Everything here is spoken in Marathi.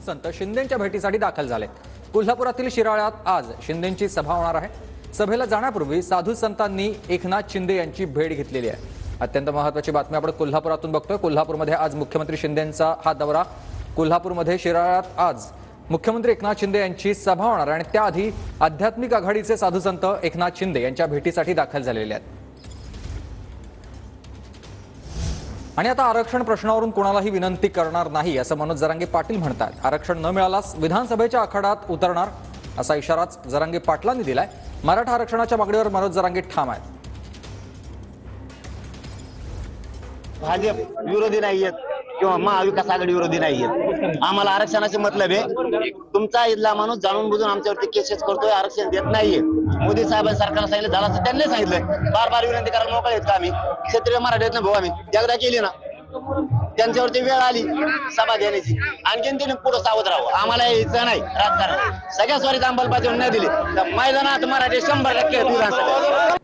संत शिंदेंच्या भेटीसाठी दाखल झाले। कोल्हापुरातील शिराळ्यात आज शिंदेंची सभा होणार आहे। सभेला जाण्यापूर्वी साधू संतांनी एकनाथ शिंदे यांची भेट घेतलेली आहे। अत्यंत महत्त्वाची बातमी आपण कोल्हापुरातून बघतोय। कोल्हापूरमध्ये आज मुख्यमंत्री शिंदेंचा हा दौरा। कोल्हापूरमध्ये शिराळ्यात आज मुख्यमंत्री एकनाथ शिंदे यांची सभा होणार आहे आणि त्याआधी आध्यात्मिक आघाडीचे साधू संत एकनाथ शिंदे यांच्या भेटीसाठी दाखल झालेले आहेत। आणि आता आरक्षण प्रश्नावरून कोणालाही विनंती करणार नाही असं मनोज जरांगे पाटील म्हणतात। आरक्षण न मिळाल्यास विधानसभेच्या आखाड्यात उतरणार असा इशाराच जरांगे पाटलांनी दिलाय। मराठा आरक्षणाच्या मागणीवर मनोज जरांगे ठाम आहेत। भाजप विरोधी नाहीयेत किंवा महाविकास आघाडी विरोधी नाहीयेत। आम्हाला आरक्षणाचे मतलब आहे। तुमचा इथला माणूस जाणून बुजून आमच्यावरती केसेस करतोय, आरक्षण देत नाहीये। मोदी साहेब सरकारला सांगितलं झालं असं त्यांनी सांगितलंय। बार बार विनंती करायला मोकळे आहेत का आम्ही? क्षत्रिय मराठीतनं भाऊ आम्ही एकदा केली ना, त्यांच्यावरती वेळ आली सभा घेण्याची, आणखीन त्यांनी पुढे सावध राहावं। आम्हाला यायचं नाही राजकारण। सगळ्या स्वारीत अंमलबजावणी नाही दिली तर मैदानात मराठी 100% विधानसभा